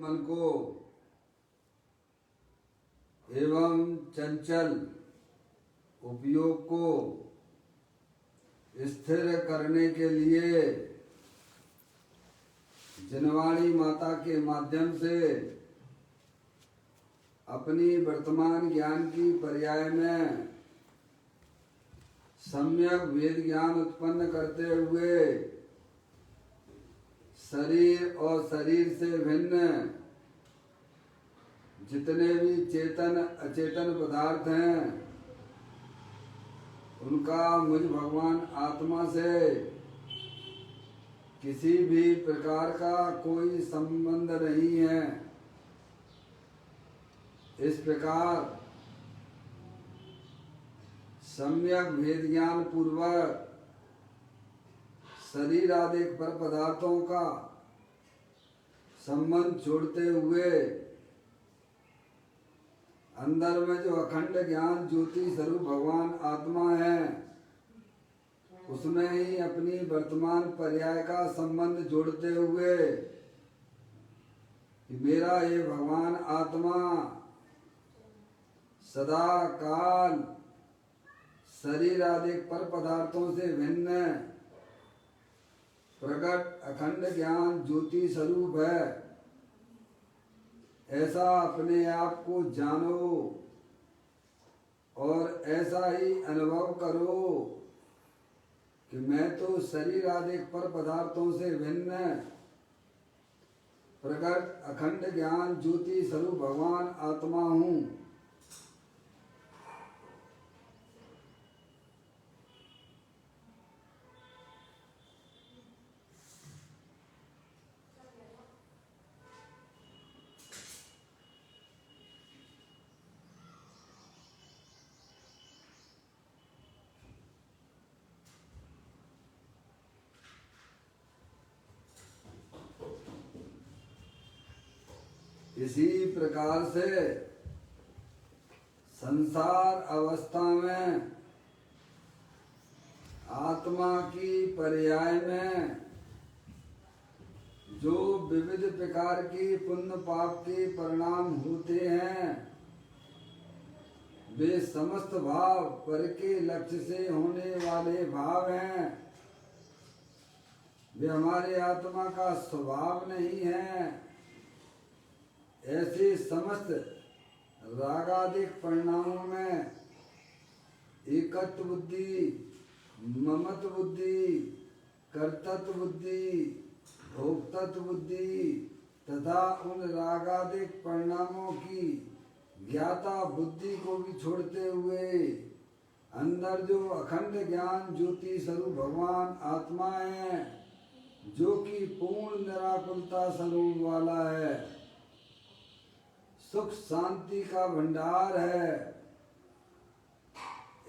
मन को एवं चंचल उपयोग को स्थिर करने के लिए जनवाणी माता के माध्यम से अपनी वर्तमान ज्ञान की पर्याय में सम्यक वेद ज्ञान उत्पन्न करते हुए शरीर और शरीर से भिन्न जितने भी चेतन अचेतन पदार्थ हैं उनका मुझ भगवान आत्मा से किसी भी प्रकार का कोई संबंध नहीं है। इस प्रकार सम्यक वेद ज्ञान पूर्वक शरीर आदि पर पदार्थों का संबंध छोड़ते हुए अंदर में जो अखंड ज्ञान ज्योति स्वरूप भगवान आत्मा है उसमें ही अपनी वर्तमान पर्याय का संबंध जोड़ते हुए कि मेरा ये भगवान आत्मा सदा काल शरीर आदि पर पदार्थों से भिन्न प्रकट अखंड ज्ञान ज्योति स्वरूप है। ऐसा अपने आप को जानो और ऐसा ही अनुभव करो कि मैं तो शरीर आदि पर पदार्थों से भिन्न प्रकट अखंड ज्ञान ज्योति स्वरूप भगवान आत्मा हूँ। इसी प्रकार से संसार अवस्था में आत्मा की पर्याय में जो विविध प्रकार की पुण्य पाप के परिणाम होते हैं वे समस्त भाव पर के लक्ष्य से होने वाले भाव हैं। वे हमारे आत्मा का स्वभाव नहीं है। ऐसे समस्त रागादिक परिणामों में एकत्व बुद्धि, ममत्व बुद्धि, कर्तृत्व बुद्धि, भोक्तृत्व बुद्धि तथा उन रागादिक परिणामों की ज्ञाता बुद्धि को भी छोड़ते हुए अंदर जो अखंड ज्ञान ज्योति स्वरूप भगवान आत्मा है जो कि पूर्ण निराकुलता स्वरूप वाला है, सुख शांति का भंडार है,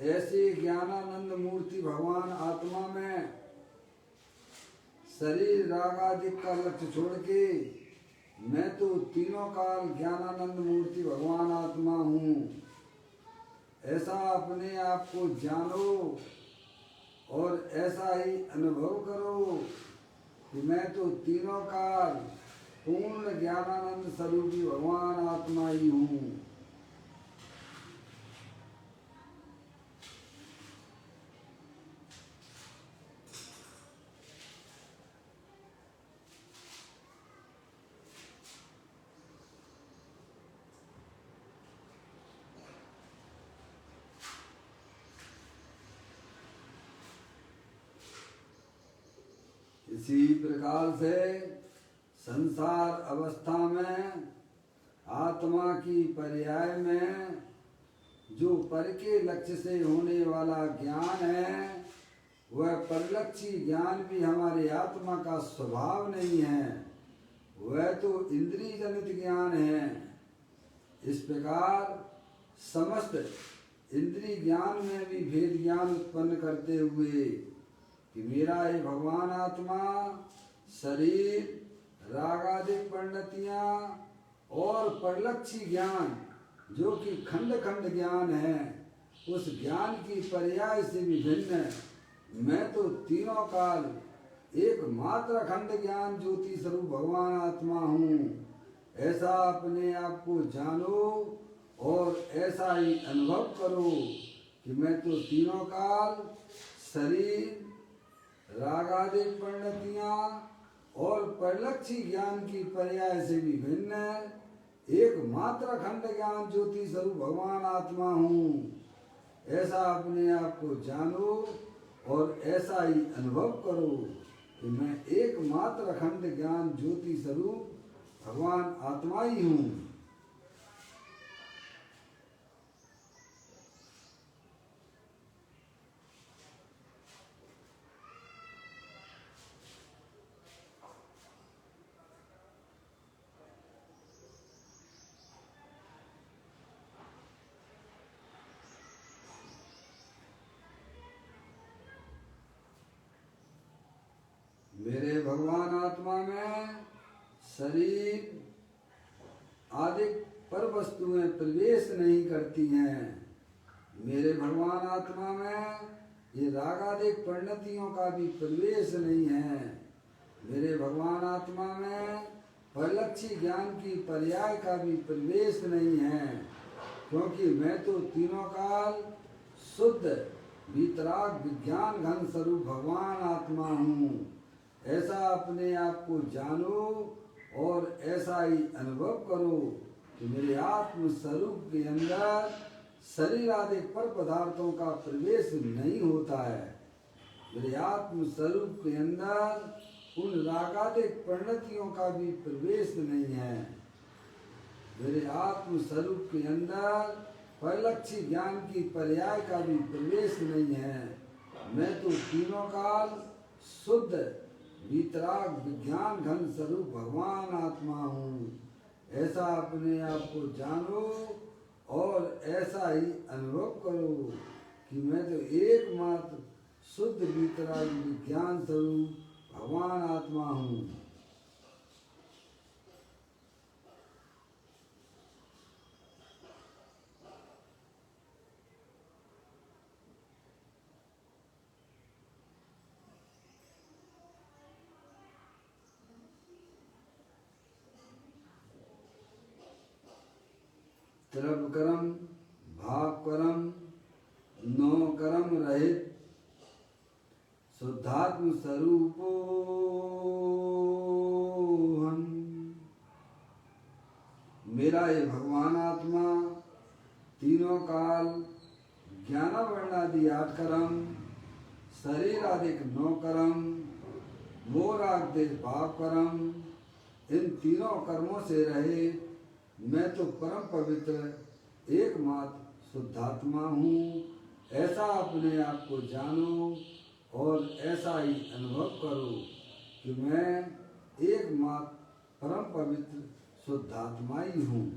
ऐसे ज्ञानानंद मूर्ति भगवान आत्मा में शरीर रागादिक का लक्ष्य छोड़ के मैं तो तीनों काल ज्ञानानंद मूर्ति भगवान आत्मा हूँ। ऐसा अपने आप को जानो और ऐसा ही अनुभव करो कि मैं तो तीनों काल पूर्ण ज्ञानानंद स्वरूपी भगवान आत्मा ही हूँ। इसी प्रकार से संसार अवस्था में आत्मा की पर्याय में जो पर के लक्ष्य से होने वाला ज्ञान है वह परलक्षी ज्ञान भी हमारे आत्मा का स्वभाव नहीं है, वह तो इंद्रिय जनित ज्ञान है। इस प्रकार समस्त इंद्रिय ज्ञान में भी भेद ज्ञान उत्पन्न करते हुए कि मेरा ये भगवान आत्मा शरीर रागादिक परिणतियां और परलक्षी ज्ञान जो कि खंड खंड ज्ञान है उस ज्ञान की पर्याय से भी भिन्न मैं तो तीनों काल एकमात्र अखंड ज्ञान ज्योति स्वरूप भगवान आत्मा हूँ। ऐसा अपने आप को जानो और ऐसा ही अनुभव करो कि मैं तो तीनों काल शरीर, रागादि परिणतियां और परिलक्षी ज्ञान की पर्याय से भी भिन्न एकमात्र अखंड ज्ञान ज्योति स्वरूप भगवान आत्मा हूँ। ऐसा अपने आप को जानो और ऐसा ही अनुभव करो कि मैं एकमात्र अखंड ज्ञान ज्योति स्वरूप भगवान आत्मा ही हूँ। मेरे भगवान आत्मा में शरीर आदि पर वस्तुएं प्रवेश नहीं करती हैं। मेरे भगवान आत्मा में ये रागादिक परिणतियों का भी प्रवेश नहीं है। मेरे भगवान आत्मा में परिलक्षी ज्ञान की पर्याय का भी प्रवेश नहीं है, क्योंकि मैं तो तीनों काल शुद्ध वितराग विज्ञान घन स्वरूप भगवान आत्मा हूँ। ऐसा अपने आप को जानो और ऐसा ही अनुभव करो कि मेरे आत्म स्वरूप के अंदर शरीर आदि पर पदार्थों का प्रवेश नहीं होता है। मेरे आत्म स्वरूप के अंदर उन रागादिक परिणतियों का भी प्रवेश नहीं है। मेरे आत्म स्वरूप के अंदर परिलक्षी ज्ञान की पर्याय का भी प्रवेश नहीं है। मैं तो तीनों काल शुद्ध वितराग विज्ञान घन स्वरूप भगवान आत्मा हूँ। ऐसा अपने आप को जानो और ऐसा ही अनुभव करो कि मैं तो एकमात्र शुद्ध वितराग विज्ञान स्वरूप भगवान आत्मा हूँ। त्रव कर्म भाव कर्म नो कर्म रहित शुद्धात्म स्वरूपो हम। मेरा ये भगवान आत्मा तीनों काल ज्ञान वर्णादि 8 कर्म, शरीर आदि 9 कर्म, मोह राग देश भाव कर्म, इन तीनों कर्मों से रहे मैं तो परम पवित्र एकमात्र शुद्धात्मा हूँ। ऐसा अपने आप को जानो और ऐसा ही अनुभव करो कि मैं एकमात्र परम पवित्र शुद्धात्मा ही हूँ।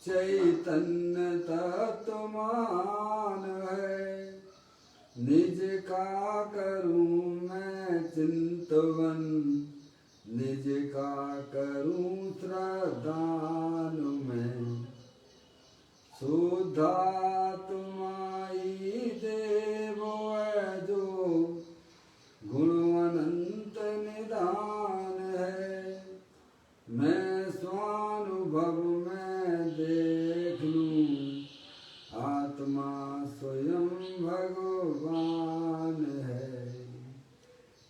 चैतन्य तत्वमान है, निज का करूं मैं चिंतवन, निज का करूं श्रद्धान में। शुद्धात्माई देवो है जो गुणवनंत निदान है। मैं स्वानुभव में देख लूं आत्मा स्वयं भगवान है।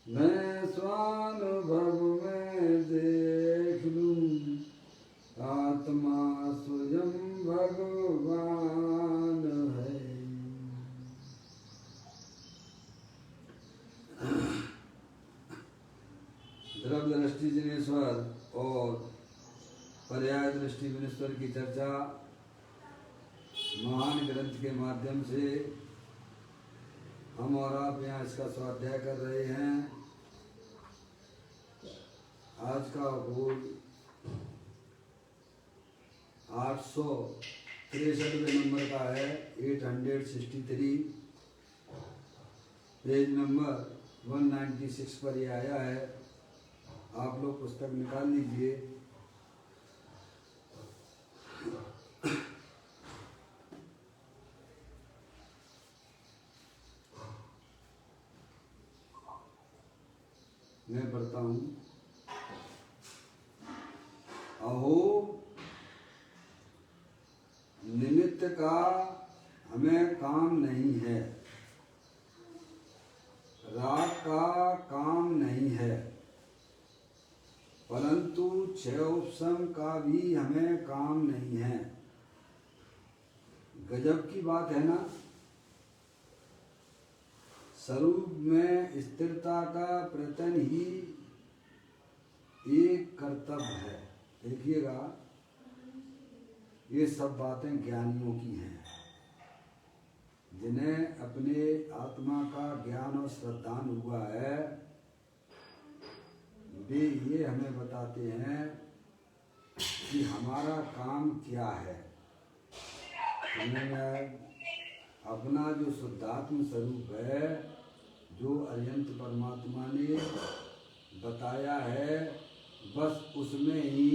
मैं स्वानुभव में देख लूं आत्मा स्वयं भगवान है। श्री विनेश्वर की चर्चा महान ग्रंथ के माध्यम से हम और आप यहाँ इसका स्वाध्याय कर रहे हैं। आज का भूल 863 नंबर का है, 863, पेज नंबर 196 पर ये आया है। आप लोग पुस्तक निकाल लीजिए। मैं पढ़ता हूँ। अहो निमित्त का हमें काम नहीं है, राग का काम नहीं है, परंतु क्षय उपशम का भी हमें काम नहीं है। गजब की बात है ना। स्वरूप में स्थिरता का प्रयत्न ही एक कर्तव्य है। देखिएगा, ये सब बातें ज्ञानियों की हैं, जिन्हें अपने आत्मा का ज्ञान और श्रद्धान हुआ है। वे ये हमें बताते हैं कि हमारा काम क्या है। अपना जो शुद्धात्म स्वरूप है, जो अरिहंत परमात्मा ने बताया है, बस उसमें ही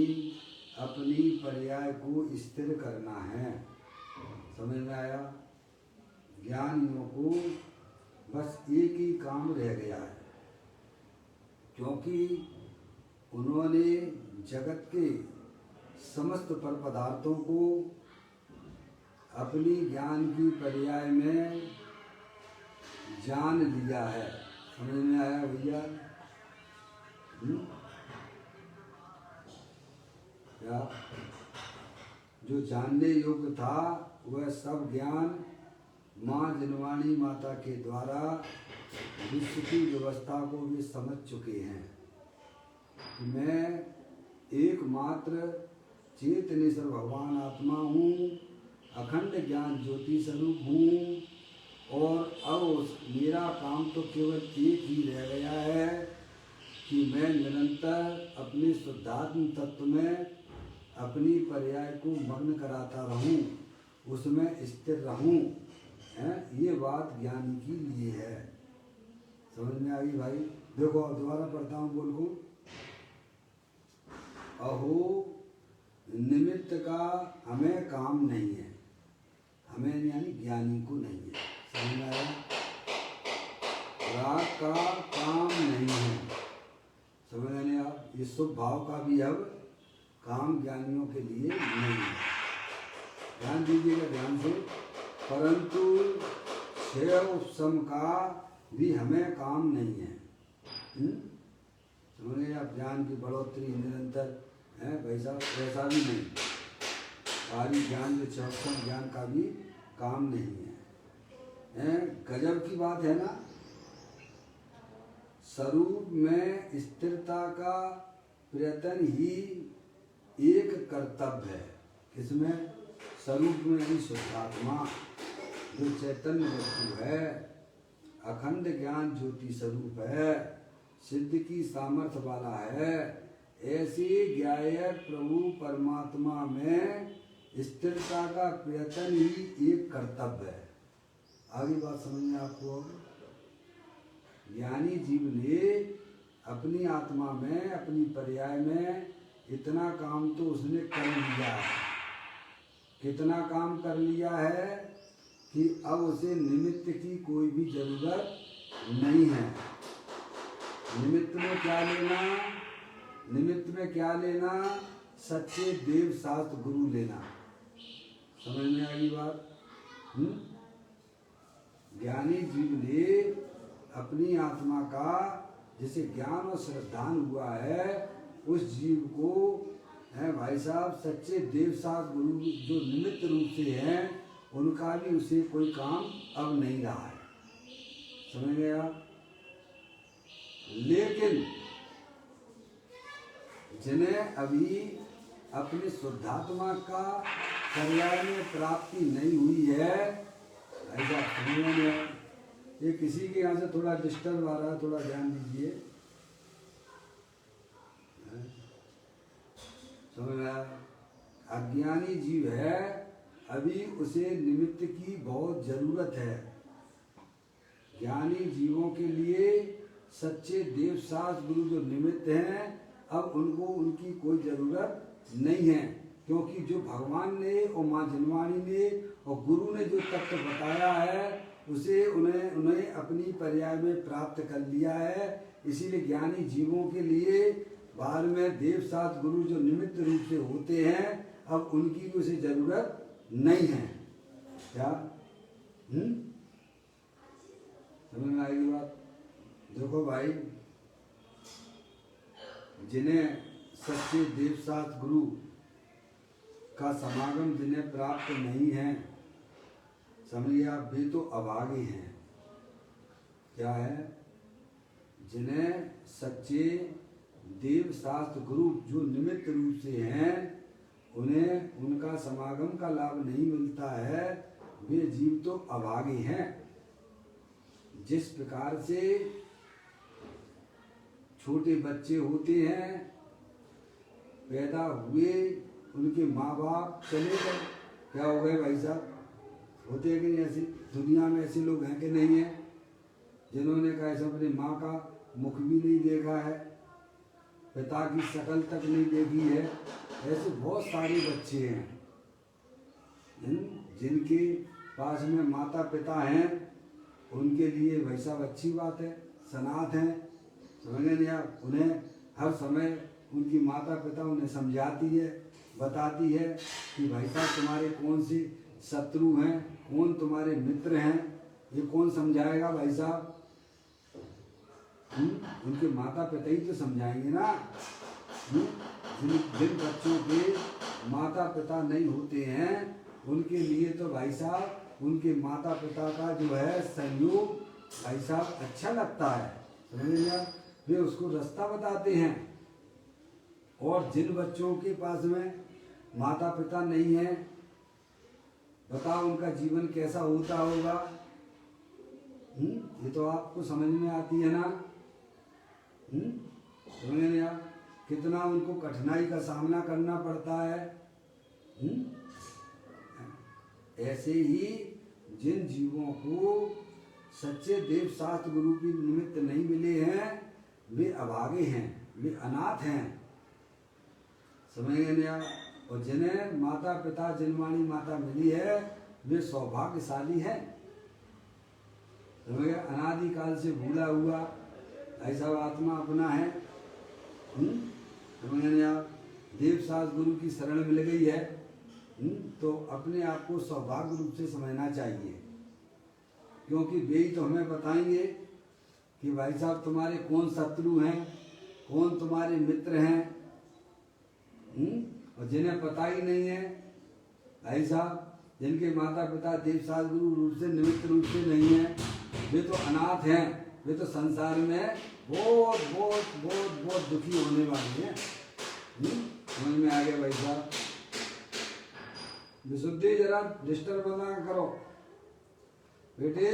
अपनी पर्याय को स्थिर करना है। समझ में आया? ज्ञानियों को बस एक ही काम रह गया है, क्योंकि उन्होंने जगत के समस्त पर पदार्थों को अपनी ज्ञान की पर्याय में जान लिया है। समझ में आया भैया? क्या जो जानने योग्य था वह सब ज्ञान माँ जिनवाणी माता के द्वारा विश्व की व्यवस्था को भी समझ चुके हैं। मैं एकमात्र चेतनेश्वर भगवान आत्मा हूँ, अखंड ज्ञान ज्योति स्वरूप हूँ, और अब मेरा काम तो केवल एक ही रह गया है कि मैं निरंतर अपने शुद्धात्म तत्व में अपनी पर्याय को मग्न कराता रहूं, उसमें स्थिर रहूं। ये बात ज्ञानी के लिए है। समझ में आ गई भाई? देखो दोबारा पढ़ता हूँ, बोल को। अहो निमित्त का हमें काम नहीं है, हमें यानी ज्ञानी को नहीं है। समझ में आया? राग का काम नहीं है। समझ में आया? ये शुभ भाव का भी अब काम ज्ञानियों के लिए नहीं है। ध्यान दीजिएगा ध्यान से। परंतु क्षय उपशम का भी हमें काम नहीं है। समझ में? आप ज्ञान की बढ़ोतरी निरंतर है भाई साहब, ऐसा भी नहीं। सारी ज्ञान जो क्षय ज्ञान का भी काम नहीं है। गजब की बात है ना। स्वरूप में स्थिरता का प्रयत्न ही एक कर्तव्य है। किसमें? स्वरूप में ही शुद्धात्मा जो चैतन्य वस्तु है, अखंड ज्ञान ज्योति स्वरूप है, सिद्ध की सामर्थ्य वाला है, ऐसे ज्ञायक प्रभु परमात्मा में स्थिरता का प्रयत्न ही एक कर्तव्य है। आगे बात समझ में आपको? ज्ञानी जीव ने अपनी आत्मा में, अपनी पर्याय में इतना काम तो उसने कर लिया है। कितना काम कर लिया है कि अब उसे निमित्त की कोई भी जरूरत नहीं है। निमित्त में क्या लेना? निमित्त में क्या लेना? सच्चे देव शास्त्र गुरु लेना। समझ में आई बात? ज्ञानी जीव ने अपनी आत्मा का जिसे ज्ञान और श्रद्धान हुआ है, उस जीव को है भाई साहब सच्चे देव शास्त्र गुरु जो निमित्त रूप से हैं, उनका भी उसे कोई काम अब नहीं रहा है। समझ गया? लेकिन जिन्हें अभी अपने शुद्धात्मा का पर्याय में प्राप्ति नहीं हुई है, ऐसा समझ में नहीं आया। ये किसी के यहाँ से थोड़ा डिस्टर्ब आ रहा है, थोड़ा ध्यान दीजिए। समझ में आया? अज्ञानी जीव है, अभी उसे निमित्त की बहुत जरूरत है। ज्ञानी जीवों के लिए सच्चे देव शास्त्र गुरु जो निमित्त हैं, अब उनको उनकी कोई जरूरत नहीं है, क्योंकि जो भगवान ने और माँ जनवाणी ने और गुरु ने जो तत्व बताया है उसे उन्हें अपनी पर्याय में प्राप्त कर लिया है। इसीलिए ज्ञानी जीवों के लिए बाद में देव शास्त्र गुरु जो निमित्त रूप से होते हैं, अब उनकी उसे जरूरत नहीं है। क्या समझ में आएगी बात? देखो भाई, जिन्हें सच्चे देव शास्त्र गुरु का समागम जिन्हें प्राप्त नहीं है, समझिए आप, वे तो अभागे हैं। क्या है? जिन्हें सच्चे देव शास्त्र गुरु जो निमित्त रूप से हैं, उन्हें उनका समागम का लाभ नहीं मिलता है, वे जीव तो अभागे हैं। जिस प्रकार से छोटे बच्चे होते हैं, पैदा हुए, उनके माँ बाप चले गए, क्या हो गए भाई साहब? होते हैं कि नहीं? ऐसे दुनिया में ऐसे लोग हैं कि नहीं है, जिन्होंने कहा ऐसा अपनी माँ का मुख भी नहीं देखा है, पिता की शक्ल तक नहीं देखी है। ऐसे बहुत सारे बच्चे हैं जिनके पास में माता पिता हैं, उनके लिए भाई साहब अच्छी बात है, सनात है। समझ नहीं आप? उन्हें हर समय उनकी माता पिता उन्हें समझाती है, बताती है कि भाई साहब तुम्हारे कौन से शत्रु हैं, कौन तुम्हारे मित्र हैं, ये कौन समझाएगा भाई साहब? उनके माता पिता ही तो समझाएंगे ना। जिन बच्चों के माता पिता नहीं होते हैं, उनके लिए तो भाई साहब उनके माता पिता का जो है सहयोग भाई साहब अच्छा लगता है। समझ लिया? वे उसको रास्ता बताते हैं। और जिन बच्चों के पास में माता पिता नहीं है, बताओ उनका जीवन कैसा होता होगा? ये तो आपको समझ में आती है ना? समझ नहीं आ? कितना उनको कठिनाई का सामना करना पड़ता है। ऐसे ही जिन जीवों को सच्चे देव शास्त्र गुरु की निमित्त नहीं मिले हैं, वे अभागे हैं, वे अनाथ हैं। समझ नहीं आ? और जिन्हें माता पिता जनवाणी माता मिली है, वे सौभाग्यशाली हैं। समझ गए? अनादिकाल से भूला हुआ ऐसा आत्मा अपना है। समझ नहीं आ? देव शास्त्र गुरु की शरण मिल गई है, तो अपने आप को सौभाग्य रूप से समझना चाहिए, क्योंकि वे ही तो हमें बताएंगे कि भाई साहब तुम्हारे कौन शत्रु हैं, कौन तुम्हारे मित्र हैं। और जिन्हें पता ही नहीं है भाई साहब, जिनके माता पिता देव शास्त्र गुरु रूप से निमित्त रूप से नहीं है, वे तो अनाथ हैं, वे तो संसार में बहुत बहुत बहुत बहुत दुखी होने वाले हैं। समझ में आ गया भाई साहब? विशुद्धि जरा डिस्टर्ब ना करो बेटे,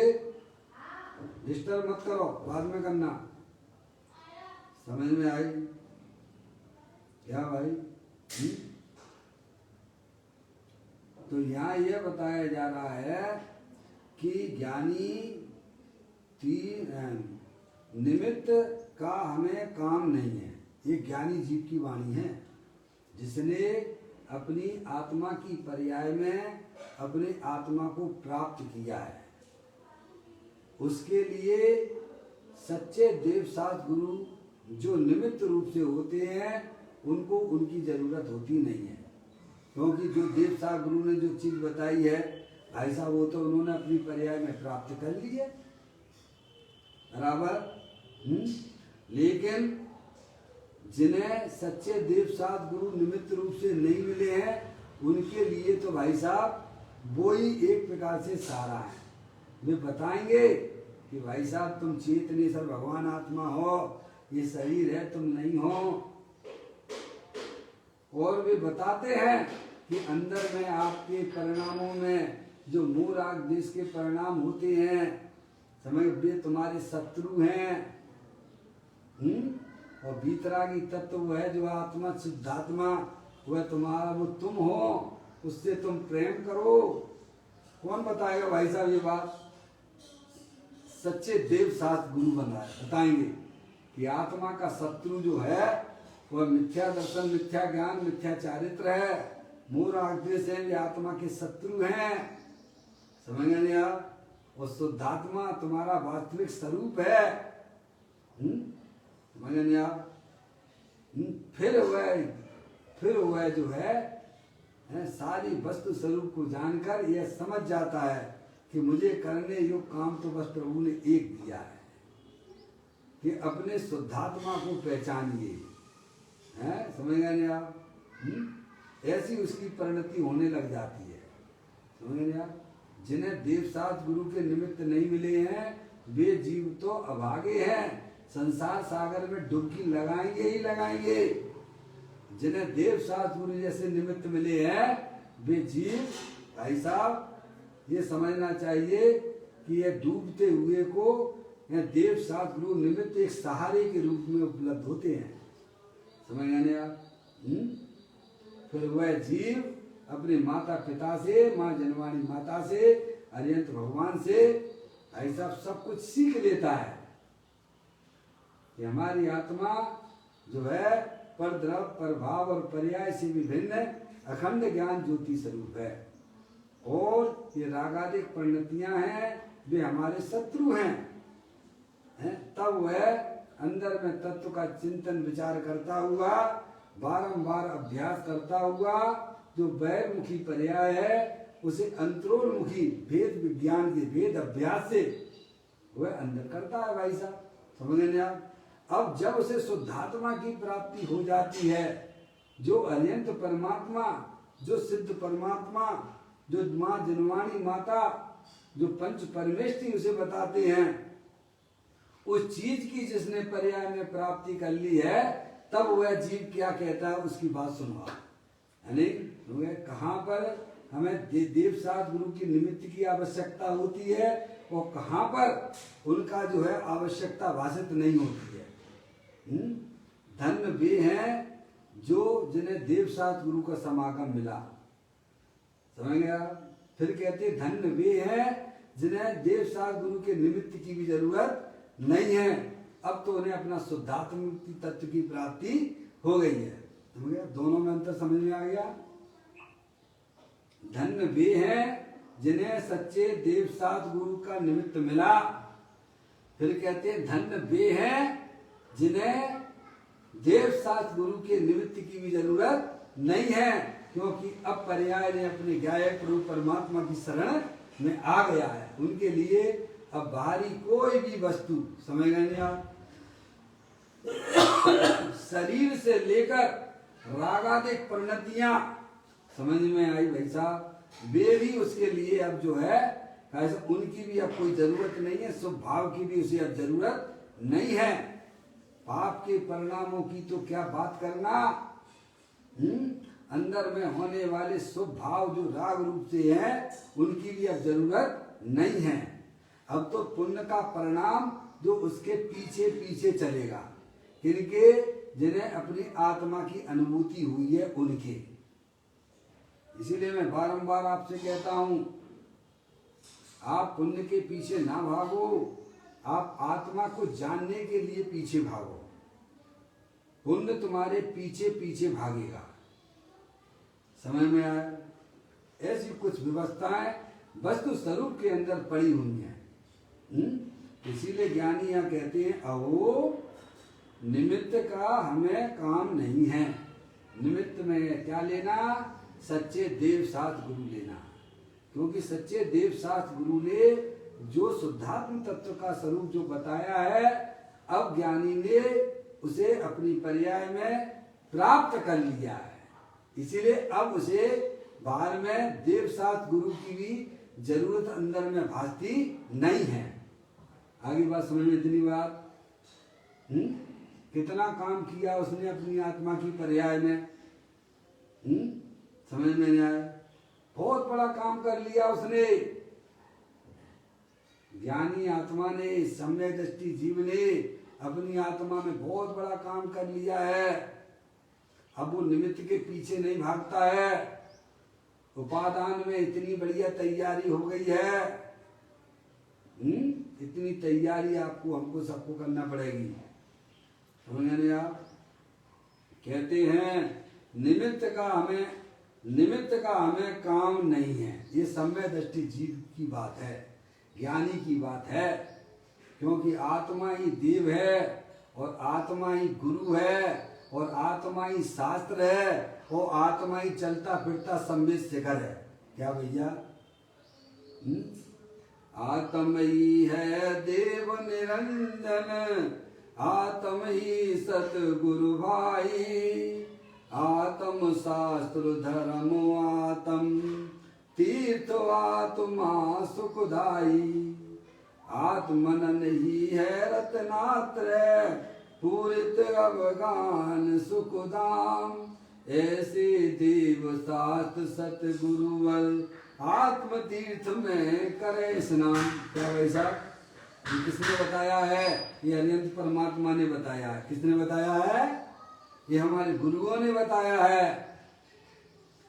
डिस्टर्ब मत करो, बाद में करना। समझ में आई क्या भाई? तो यहाँ यह बताया जा रहा है कि ज्ञानी निमित्त का हमें काम नहीं है। ये ज्ञानी जीव की वाणी है, जिसने अपनी आत्मा की पर्याय में अपने आत्मा को प्राप्त किया है। उसके लिए सच्चे देव शास्त्र गुरु जो निमित्त रूप से होते हैं, उनको उनकी जरूरत होती नहीं है, क्योंकि जो देव शास्त्र गुरु ने जो चीज बताई है भाई साहब, वो तो उन्होंने अपनी पर्याय में प्राप्त कर ली है, बराबर। लेकिन जिन्हें सच्चे देव शास्त्र गुरु निमित्त रूप से नहीं मिले हैं, उनके लिए तो भाई साहब वो ही एक प्रकार से सहारा है। वे बताएंगे कि भाई साहब तुम चेतनेश्वर भगवान आत्मा हो, ये शरीर है, तुम नहीं हो। और वे बताते हैं कि अंदर में आपके परिणामों में जो मूराग देश के परिणाम होते हैं, समझ, वे तुम्हारे शत्रु हैं। और भीतरागी तत्व वो है जो आत्मा, शुद्धात्मा, वह तुम्हारा, वो तुम हो, उससे तुम प्रेम करो। कौन बताएगा भाई साहब ये बात? सच्चे देव शास्त्र गुरु बताएंगे कि आत्मा का शत्रु जो है वह मिथ्या दर्शन, मिथ्या ज्ञान, मिथ्या चारित्र है। मूल आदेश है, ये आत्मा के शत्रु हैं। समझ गए आप? और शुद्धात्मा तुम्हारा वास्तविक स्वरूप है। समझ गए आप? फिर वह जो है सारी वस्तु स्वरूप को जानकर यह समझ जाता है कि मुझे करने योग्य काम तो बस प्रभु ने एक दिया है कि अपने शुद्धात्मा को पहचानिए। समझ गए आप? ऐसी उसकी परिणति होने लग जाती है। समझ गए आप? जिन्हें देवशास्त्र गुरु के निमित्त नहीं मिले हैं वे जीव तो अभागे हैं, संसार सागर में डुबकी लगाएंगे ही लगाएंगे। जिन्हें देवशास्त्र गुरु जैसे निमित्त मिले हैं वे जीव, भाई साहब ये समझना चाहिए कि ये डूबते हुए को देवशास्त्र गुरु निमित्त एक सहारे के रूप में उपलब्ध होते हैं। समझ गए आप? फिर वह जीव अपने माता पिता से, माँ जनवाणी माता से, अरिहंत भगवान से ऐसा सब कुछ सीख लेता है कि हमारी आत्मा जो है परद्रव, प्रभाव और पर्याय से विभिन्न अखंड ज्ञान ज्योति स्वरूप है। और ये रागादिक परिणतियां हैं, वे हमारे शत्रु हैं। तब वह अंदर में तत्व का चिंतन विचार करता हुआ, बारंबार अभ्यास करता हुआ, जो बहिर्मुखी पर्याय है उसे अंतरोन्मुखी भेद विज्ञान के भेद अभ्यास से वह अंदर करता है। भाई साहब समझ गए आप? अब जब उसे शुद्धात्मा की प्राप्ति हो जाती है, जो अरिहंत परमात्मा, जो सिद्ध परमात्मा, जो माँ जनवाणी माता, जो पंच परमेष्ठी उसे बताते हैं, उस चीज की जिसने पर्याय में प्राप्ति कर ली है, तब वह जीव क्या कहता है उसकी बात सुनवा। यानी कहाँ पर हमें देवशास्त्र गुरु की निमित्त की आवश्यकता होती है और कहाँ पर उनका जो है आवश्यकता भाषित नहीं होती है। धन्य वे हैं जो जिन्हें देवशास्त्र गुरु का समागम मिला। समझ गया? फिर कहते धन्य वे हैं जिन्हें देवशास्त्र गुरु के निमित्त की भी जरूरत नहीं है, अब तो उन्हें अपना शुद्धात्म तत्व की प्राप्ति हो गई है। समझ गया? दोनों में अंतर समझ में आ गया? धन्य वे हैं जिन्हें सच्चे देवशास्त्र गुरु का निमित्त मिला। फिर कहते हैं धन्य वे हैं जिन्हें देवशास्त्र गुरु के निमित्त की भी जरूरत नहीं है, क्योंकि अब पर्याय ने अपने गायक रूप परमात्मा की शरण में आ गया है। उनके लिए अब बाहरी कोई भी वस्तु, समझ गए नहीं आप? शरीर से लेकर रागादिक परिणतियां समझ में आई भाई साहब, वे भी उसके लिए अब जो है उनकी भी अब कोई जरूरत नहीं है। शुभ भाव की भी उसे अब जरूरत नहीं है। पाप के परिणामों की तो क्या बात करना। अंदर में होने वाले शुभ भाव जो राग रूप से है उनकी भी अब जरूरत नहीं है। अब तो पुण्य का परिणाम जो उसके पीछे पीछे चलेगा, किनके? जिन्हें अपनी आत्मा की अनुभूति हुई है उनके। इसीलिए मैं बारंबार आपसे कहता हूं, आप पुण्य के पीछे ना भागो, आप आत्मा को जानने के लिए पीछे भागो। पुण्य तुम्हारे पीछे पीछे भागेगा। समझ में आया? ऐसी कुछ व्यवस्थाएं वस्तु स्वरूप के अंदर पड़ी हुई हैं। इसीलिए ज्ञानी यहाँ कहते हैं अहो निमित्त का हमें काम नहीं है। निमित्त में क्या लेना? सच्चे देवशास्त्र गुरु लेना। क्योंकि सच्चे देवशास्त्र गुरु ने जो शुद्धात्म तत्व का स्वरूप जो बताया है, अब ज्ञानी ने उसे अपनी पर्याय में प्राप्त कर लिया है। इसीलिए अब उसे बाहर में देवशास्त्र गुरु की भी जरूरत अंदर में भासती नहीं है। आगे बात समझ में? इतनी बात कितना काम किया उसने अपनी आत्मा की पर्याय में। समझ में नहीं आया? बहुत बड़ा काम कर लिया उसने। ज्ञानी आत्मा ने, सम्यक दृष्टि जीव ने अपनी आत्मा में बहुत बड़ा काम कर लिया है। अब वो निमित्त के पीछे नहीं भागता है। उपादान में इतनी बढ़िया तैयारी हो गई है। इतनी तैयारी आपको हमको सबको करना पड़ेगी। समझ नहीं आप? कहते हैं निमित्त का हमें काम नहीं है। ये सम्यक दृष्टि जीव की बात है, ज्ञानी की बात है। क्योंकि आत्मा ही देव है और आत्मा ही गुरु है और आत्मा ही शास्त्र है और आत्मा ही चलता फिरता संवेद शिखर है। क्या भैया? आत्म ही है देव निरंजन, आत्म ही सतगुरु भाई, आत्म शास्त्र धर्म आत्म तीर्थ आत्मा सुखदाई, आत्मन ही है रत्नात्रय पूरित अवगान सुखदाम, ऐसे देव शास्त्र सतगुरुवर आत्म तीर्थ में करे स्नान। क्या वैसा? ये किसने बताया है? ये अनंत परमात्मा ने बताया है। किसने बताया है? ये हमारे गुरुओं ने बताया है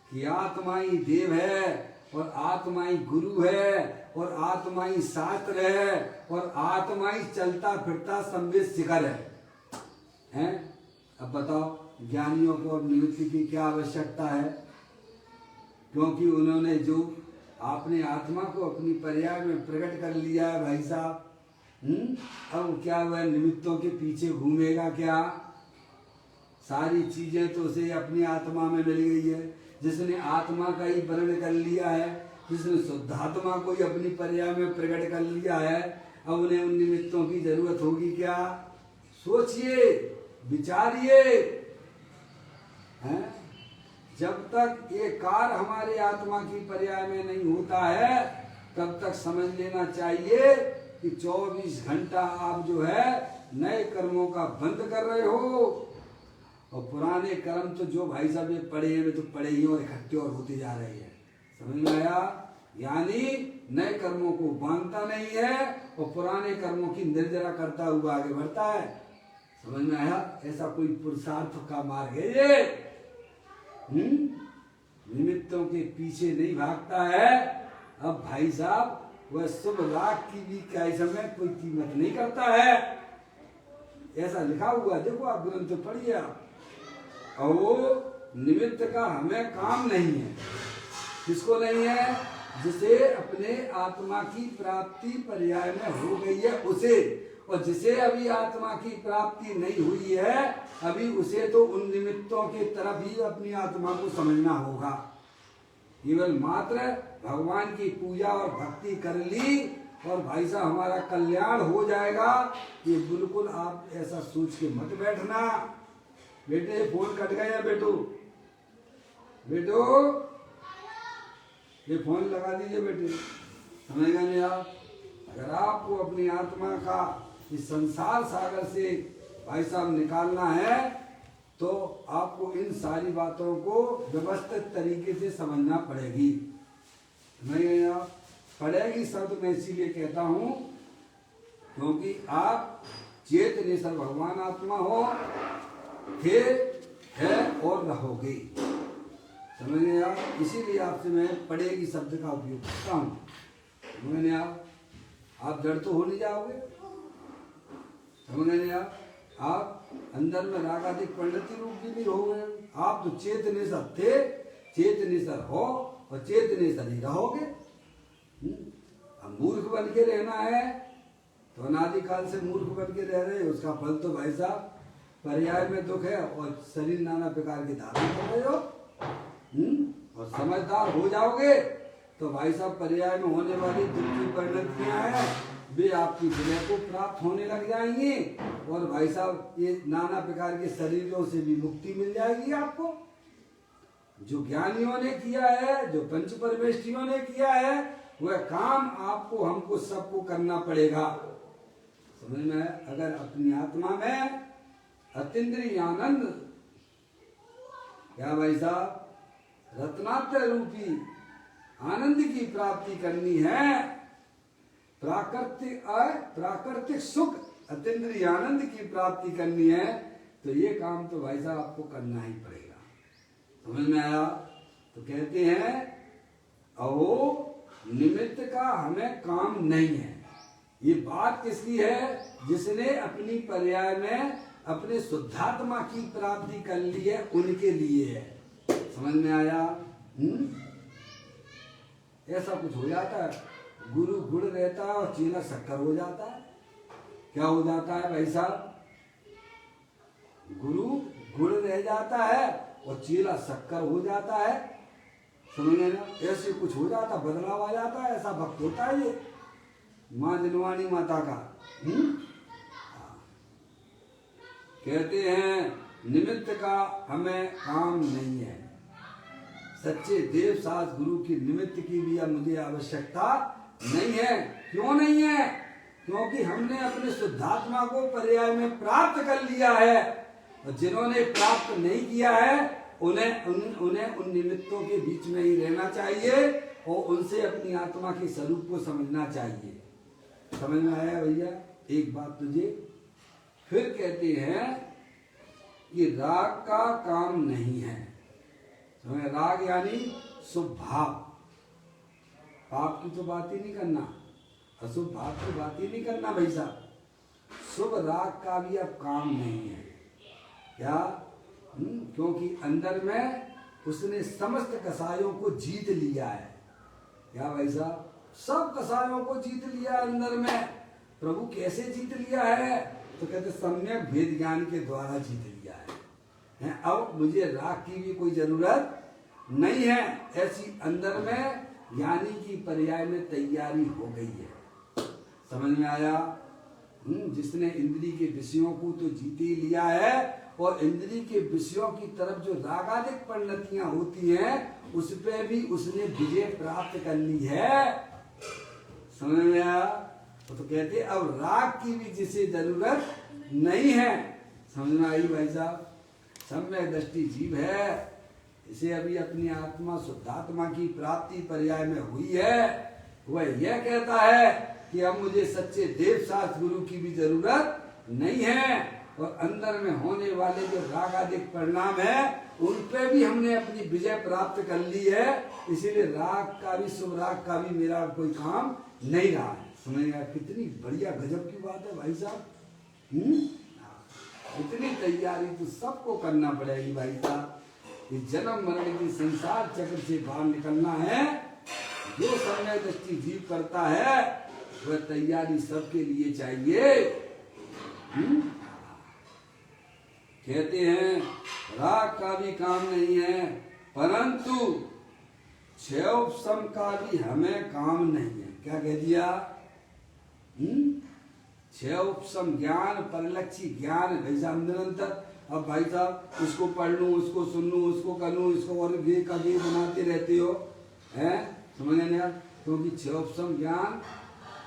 कि आत्मा ही देव है और आत्मा ही गुरु है और आत्मा ही शास्त्र है और आत्मा ही चलता फिरता संवेद शिखर है? अब बताओ ज्ञानियों को अब निवृत्ति की क्या आवश्यकता है? क्योंकि उन्होंने जो आपने आत्मा को अपनी पर्याय में प्रकट कर लिया है भाई साहब। अब क्या वह निमित्तों के पीछे घूमेगा क्या? सारी चीजें तो उसे अपनी आत्मा में मिल गई है। जिसने आत्मा का ही वर्ण कर लिया है, जिसने शुद्धात्मा को ही अपनी पर्याय में प्रकट कर लिया है, अब उन्हें उन निमित्तों की जरूरत होगी क्या? सोचिए, विचारिए। जब तक ये कार्य हमारे आत्मा की पर्याय में नहीं होता है तब तक समझ लेना चाहिए कि 24 घंटा आप जो है नए कर्मों का बंद कर रहे हो और पुराने कर्म तो जो भाई साहब ये पड़े हैं वे तो पड़े ही और इकट्ठे और होते जा रहे हैं। समझ में आया? यानी नए कर्मों को बांधता नहीं है और पुराने कर्मों की निर्जरा करता हुआ आगे बढ़ता है। समझ में आया? ऐसा कोई पुरुषार्थ का मार्ग है ये। निमित्तों के पीछे नहीं भागता है। अब भाई साहब वह शुभ लाख की भी क्या समय कोई कीमत नहीं करता है। ऐसा लिखा हुआ देखो, आप ग्रंथ पढ़िए आप। और वो निमित्त का हमें काम नहीं है। किसको नहीं है? जिसे अपने आत्मा की प्राप्ति पर्याय में हो गई है उसे, और जिसे अभी आत्मा की प्राप्ति नहीं हुई है अभी उसे तो उन निमित्तों के तरफ ही अपनी आत्मा को समझना होगा। केवल मात्र भगवान की पूजा और भक्ति कर ली और भाई साहब हमारा कल्याण हो जाएगा, ये बिल्कुल आप ऐसा सोच के मत बैठना। बेटे फोन कट गया बेटो ये फोन लगा दीजिए बेटे। समझ गए नहीं आप? अगर आपको अपनी आत्मा का इस संसार सागर से भाई साहब निकालना है तो आपको इन सारी बातों को व्यवस्थित तरीके से समझना पड़ेगी। समझ गए आप? पड़ेगी शब्द मैं इसीलिए कहता हूँ क्योंकि आप चेतनेश्वर भगवान आत्मा हो, थे, है और रहोगे। समझ गए आप? इसीलिए आपसे मैं पड़ेगी शब्द का उपयोग करता हूँ। समझ गए आप जड़ तो हो नहीं जाओगे। समझ गए आप अंदर में रागाधिक पंडिती रूप भी नहीं हो गए। आप तो चेतनेश्वर थे, चेतनेश्वर हो और चेतनेश्वर ही रहोगे। अब मूर्ख बन के रहना है तो अनादिकाल से मूर्ख बन के रह रहे, उसका फल तो भाई साहब पर्याय में दुख है और शरीर नाना प्रकार के धारण कर रहे हो। और समझदार हो जाओगे तो भाई साहब पर्याय में होने वाली दुख की परिणतियां हैं वे आपकी विजय को प्राप्त होने लग जाएंगी और भाई साहब ये नाना प्रकार के शरीरों से भी मुक्ति मिल जाएगी आपको। जो ज्ञानियों ने किया है, जो पंच परमेष्ठियों ने किया है, वह काम आपको हमको सबको करना पड़ेगा। समझ में? अगर अपनी आत्मा में अतीन्द्रिय आनंद, क्या भाई साहब, रत्नात्रय रूपी आनंद की प्राप्ति करनी है, प्राकृतिक सुख अतीन्द्रिय आनंद की प्राप्ति करनी है, तो ये काम तो भाई साहब आपको करना ही पड़ेगा। समझ में आया? तो कहते हैं अहो निमित्त का हमें काम नहीं है। ये बात किसकी है? जिसने अपनी पर्याय में अपने शुद्धात्मा की प्राप्ति कर ली है, उनके लिए है। समझ में आया? ऐसा कुछ हो जाता है, गुरु गुड़ रहता है और चेला शक्कर हो जाता है। क्या हो जाता है भाई साहब? गुरु गुड़ रह जाता है और चेला शक्कर हो जाता है। समझे ना? ऐसे कुछ हो जाता, बदलाव आ जाता है। ऐसा वक्त होता है ये माँ जिनवानी माता का। कहते हैं निमित्त का हमें काम नहीं है। सच्चे देव सास गुरु की निमित्त की भी मुझे आवश्यकता नहीं है। क्यों नहीं है? क्योंकि हमने अपने शुद्धात्मा को पर्याय में प्राप्त कर लिया है, और जिन्होंने प्राप्त नहीं किया है उन्हें उन निमित्तों के बीच में ही रहना चाहिए और उनसे अपनी आत्मा के स्वरूप को समझना चाहिए। समझ में आया भैया? एक बात तुझे फिर कहते हैं कि राग का काम नहीं है। राग यानी शुभ भाव, पाप की तो बात ही नहीं करना, अशुभ भाव की बात ही नहीं करना भाई साहब। शुभ राग का भी अब काम नहीं है। क्या? क्योंकि अंदर में उसने समस्त कसायों को जीत लिया है। क्या भाई साहब? सब कसायों को जीत लिया अंदर में। प्रभु कैसे जीत लिया है? तो कहते सम्यक भेद ज्ञान के द्वारा जीत लिया है। अब मुझे राग की भी कोई जरूरत नहीं है। ऐसी अंदर में ज्ञानी की पर्याय में तैयारी हो गई है। समझ में आया? जिसने इंद्री के विषयों को तो जीत ही लिया है, और इंद्री के विषयों की तरफ जो रागादिक परिणतियां होती हैं उस पे भी उसने विजय प्राप्त कर ली है। समझ में आया? तो कहते अब राग की भी जिसे जरूरत नहीं है। समझ में आई भाई साहब? सम्यक दृष्टि जीव है, इसे अभी अपनी आत्मा शुद्धात्मा की प्राप्ति पर्याय में हुई है। वह यह कहता है कि अब मुझे सच्चे देव सास गुरु की भी जरूरत नहीं है, और अंदर में होने वाले जो रागादिक परिणाम है उन पे भी हमने अपनी विजय प्राप्त कर ली है। इसीलिए राग का भी शुभ राग का भी मेरा कोई काम नहीं रहा है। समझेगा? कितनी बढ़िया गजब की बात है भाई साहब। इतनी तैयारी तो सबको करना पड़ेगी भाई साहब। ये जन्म मरण की संसार चक्र से बाहर निकलना है। जो समय दृष्टि जीव करता है वह तैयारी सबके लिए चाहिए। कहते हैं राग का भी काम नहीं है, परंतु क्षयोपशम का भी हमें काम नहीं है। क्या कह दिया? क्षयोपशम ज्ञान, परिलक्षी ज्ञान भाई साहब निरंतर। अब भाई साहब इसको पढ़ लूं, उसको सुन लूं, उसको कर लूं, इसको और गे का गे बनाते रहते हो, हैं? समझ नहीं यार? क्योंकि क्षयोपशम ज्ञान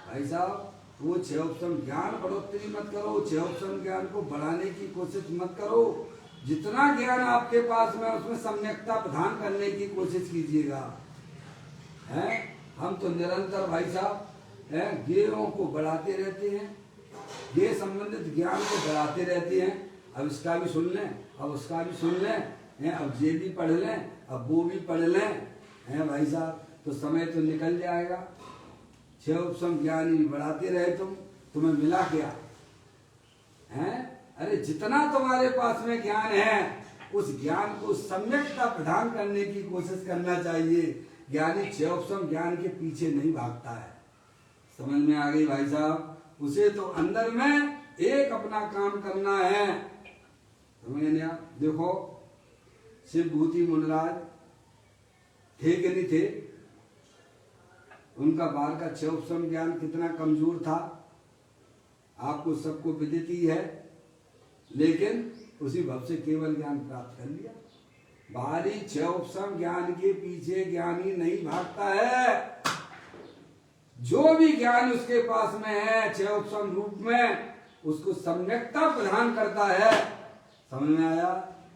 भाई साहब, वो क्षयोपशम ज्ञान बढ़ोतरी मत करो, क्षयोपशम ज्ञान को बढ़ाने की कोशिश मत करो। जितना ज्ञान आपके पास में उसमें सम्यकता प्रदान करने की कोशिश कीजिएगा। हैं? हम तो निरंतर भाई साहब ज्ञेयों को बढ़ाते रहते हैं, ज्ञेय संबंधित ज्ञान को बढ़ाते रहते हैं। अब इसका भी सुन लें, अब उसका भी सुन लें, अब ये भी पढ़ लें, अब वो भी पढ़ लें, हैं भाई साहब, तो समय तो निकल जाएगा। क्षयोपशम ज्ञान ही बढ़ाते रहे तुम्हें मिला क्या? हैं? अरे जितना तुम्हारे पास में ज्ञान है उस ज्ञान को सम्यकता प्रदान करने की कोशिश करना चाहिए। ज्ञानी क्षयोपशम ज्ञान के पीछे नहीं भागता है। समझ में आ गई भाई साहब? उसे तो अंदर में एक अपना काम करना है। समझ नहीं आ? देखो शिव भूति मुनराज थे कि नहीं थे? उनका बाहर का क्षयोपशम ज्ञान कितना कमजोर था आपको सबको विदित ही है, लेकिन उसी भव से केवल ज्ञान प्राप्त कर लिया। बाहरी क्षयोपशम ज्ञान के पीछे ज्ञानी नहीं भागता है। जो भी ज्ञान उसके पास में है क्षयोपशम रूप में, उसको सम्यकता प्रदान करता है। समझ में आया?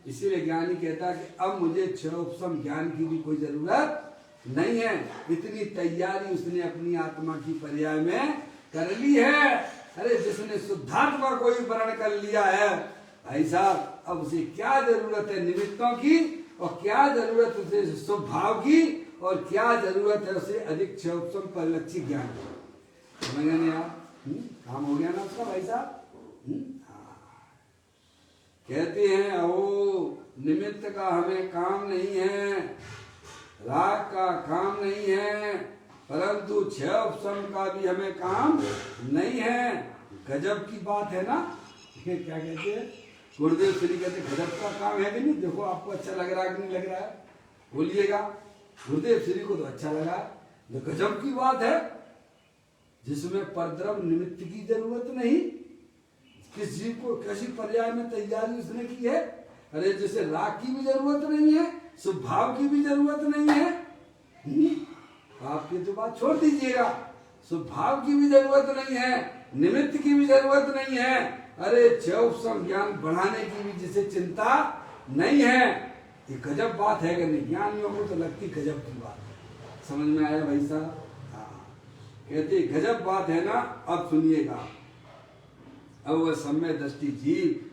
इसीलिए ज्ञानी कहता है कि अब मुझे क्षय उपशम ज्ञान की भी कोई जरूरत नहीं है। इतनी तैयारी उसने अपनी आत्मा की पर्याय में कर ली है। अरे जिसने शुद्धात्मा को ही वर्ण कर लिया है भाई साहब, अब उसे क्या जरूरत है निमित्तों की, और क्या जरूरत उसे स्वभाव की, और क्या जरूरत है उसे अधिक क्षय उपशम परिलक्षित ज्ञान की। समझ गए ना आप? काम हो गया ना उसका भाई साहब? कहते हैं ओ निमित्त का हमें काम नहीं है, राग का काम नहीं है, परंतु क्षय उपशम का भी हमें काम नहीं है। गजब की बात है ना। क्या कहते हैं गुरुदेव श्री कहते गजब का काम है कि नहीं। देखो आपको अच्छा लग रहा है कि नहीं लग रहा है, बोलिएगा। गुरुदेव श्री को तो अच्छा लगा। तो गजब की बात है जिसमें परद्रव्य निमित्त की जरूरत नहीं, किस जीव को कैसी पर्याय में तैयारी उसने की है। अरे जैसे राग की भी जरूरत नहीं है, स्वभाव की भी जरूरत नहीं है। आपकी तो बात छोड़ दीजिएगा, स्वभाव की भी जरूरत नहीं है, निमित्त की भी जरूरत नहीं है। अरे क्षय उपशम ज्ञान बढ़ाने की भी जिसे चिंता नहीं है। ये गजब बात है कि नहीं? ज्ञानियों को तो लगती गजब की बात। समझ में आया भाई साहब? हाँ, कहते गजब बात है ना। अब सुनिएगा, अब वह सम्यक दृष्टि जीव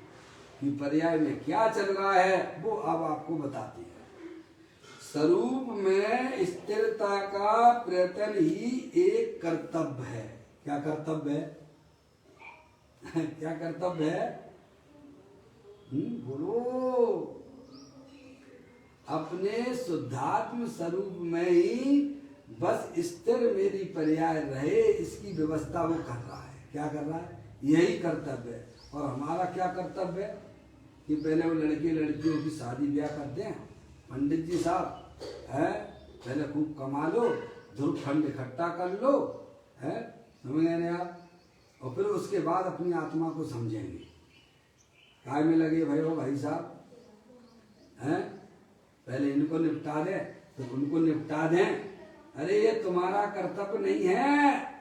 की पर्याय में क्या चल रहा है वो अब आपको बताते हैं। स्वरूप में स्थिरता का प्रयत्न ही एक कर्तव्य है। क्या कर्तव्य है? क्या कर्तव्य है? बोलो। अपने शुद्धात्म स्वरूप में ही बस स्थिर मेरी पर्याय रहे, इसकी व्यवस्था वो कर रहा है। क्या कर रहा है? यही कर्तव्य है। और हमारा क्या कर्तव्य है कि पहले वो लड़के लड़कियों की शादी ब्याह कर दें। पंडित जी साहब है, पहले खूब कमा लो, धूप फंड इकट्ठा कर लो, है, समझ गए आप? और फिर उसके बाद अपनी आत्मा को समझेंगे। काय में लगे भाई हो भाई साहब, हैं? पहले इनको निपटा दें तो उनको निपटा दें। अरे ये तुम्हारा कर्तव्य नहीं है।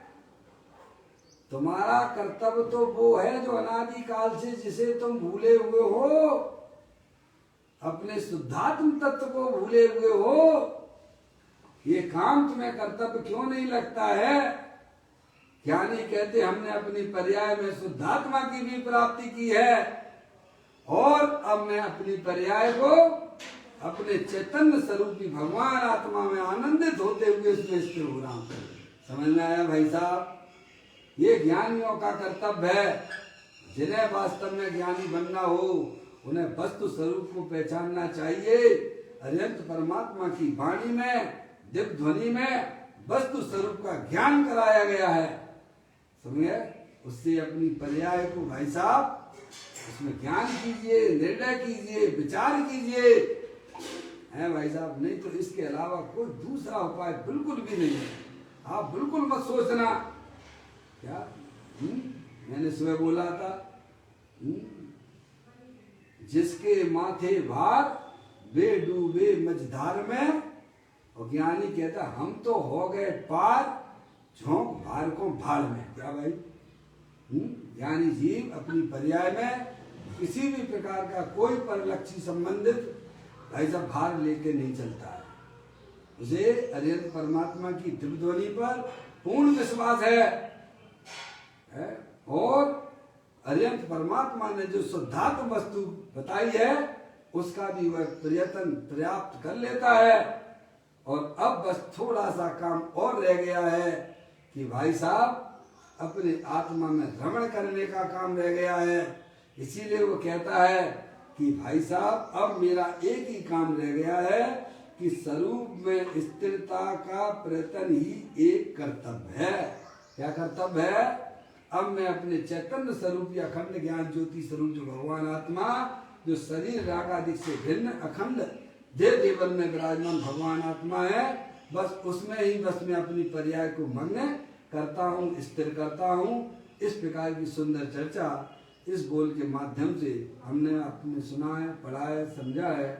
तुम्हारा कर्तव्य तो वो है जो अनादि काल से जिसे तुम भूले हुए हो, अपने शुद्धात्म तत्व को भूले हुए हो। ये काम तुम्हें कर्तव्य क्यों नहीं लगता है? ज्ञानी कहते हमने अपनी पर्याय में शुद्धात्मा की भी प्राप्ति की है, और अब मैं अपनी पर्याय को अपने चैतन्य स्वरूपी भगवान आत्मा में आनंदित होते हुए इसमें स्थिर हो रहा हूं। समझ में आया भाई साहब? ये ज्ञानियों का कर्तव्य है। जिन्हें वास्तव में ज्ञानी बनना हो उन्हें वस्तु स्वरूप को पहचानना चाहिए। अरिहंत परमात्मा की वाणी में, दिव्य ध्वनि में वस्तु स्वरूप का ज्ञान कराया गया है। समझे? उससे अपनी पर्याय को भाई साहब उसमें ज्ञान कीजिए, निर्णय कीजिए, विचार कीजिए, है भाई साहब। नहीं तो इसके अलावा कोई दूसरा उपाय बिल्कुल भी नहीं है। आप बिल्कुल मत सोचना क्या मैंने सुबह बोला था, जिसके माथे भार वे डूबे मझधार में। और ज्ञानी कहता हम तो हो गए पार, झोंक भार को भाड़ में। क्या भाई? ज्ञानी जीव अपनी पर्याय में किसी भी प्रकार का कोई परिलक्षी संबंधित भाई साहब भार लेके नहीं चलता है। उसे अरिहंत परमात्मा की दिव्य ध्वनि पर पूर्ण विश्वास है। और अरिहंत परमात्मा ने जो शुद्धात्म वस्तु बताई है उसका भी वह प्रयत्न पर्याप्त कर लेता है। और अब बस थोड़ा सा काम और रह गया है कि भाई साहब अपने आत्मा में भ्रमण करने का काम रह गया है। इसीलिए वो कहता है कि भाई साहब अब मेरा एक ही काम रह गया है कि स्वरूप में स्थिरता का प्रयत्न ही एक कर्तव्य है। क्या कर्तव्य है? अब मैं अपने चैतन्य स्वरूप या अखंड ज्ञान ज्योति स्वरूप जो भगवान आत्मा, जो शरीर रागादिक से भिन्न अखंड देव जीवन में विराजमान भगवान आत्मा है, बस उसमें ही बस मैं अपनी पर्याय को मग्न करता हूँ, स्थिर करता हूँ। इस प्रकार की सुंदर चर्चा इस बोल के माध्यम से हमने आपने सुना है, पढ़ा है, समझा है।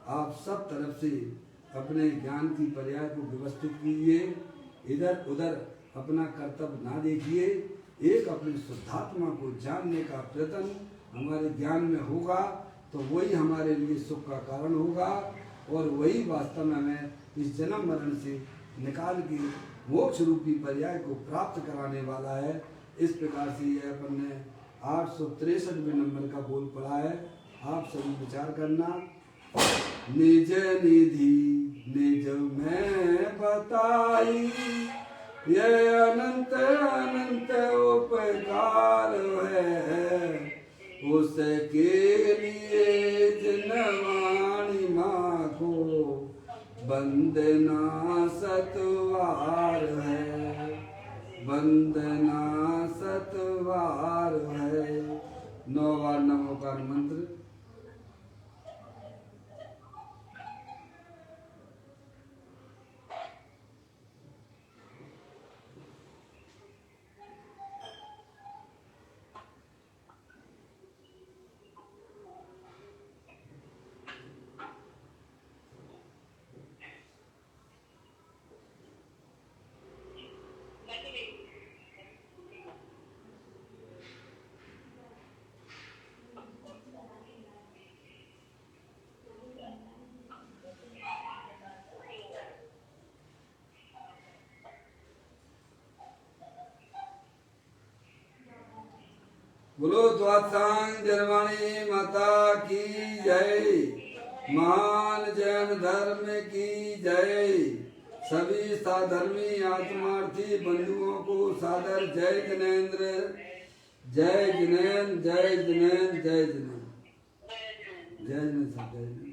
आप सब तरफ से अपने ज्ञान की पर्याय को व्यवस्थित कीजिए, इधर उधर अपना कर्तव्य ना देखिए। एक अपने शुद्धात्मा को जानने का प्रयत्न हमारे ज्ञान में होगा तो वही हमारे लिए सुख का कारण होगा और वही वास्तव में हमें इस जन्म मरण से निकाल के मोक्ष रूपी पर्याय को प्राप्त कराने वाला है। इस प्रकार से यह अपन ने 863वें नंबर का बोल पढ़ा है। आप सभी विचार करना। निज निधि निज में बताई, यह अनंत अनंत उपकार है, उसके लिए जिनवाणी माँ को वंदना सतवार है, वंदना सतवार है। 9 बार नमोकार मंत्र। बोलो द्वादशांग जन्माणी माता की जय, मान जैन धर्म की जय। सभी साधर्मी आत्मार्थी बंधुओं को सादर जय जिनेन्द्र, जय जिनेन्द्र, जय जिनेन्द्र, जय जिनेन्द्र, जय जिनेन्द्र, जय जिनेन्द्र।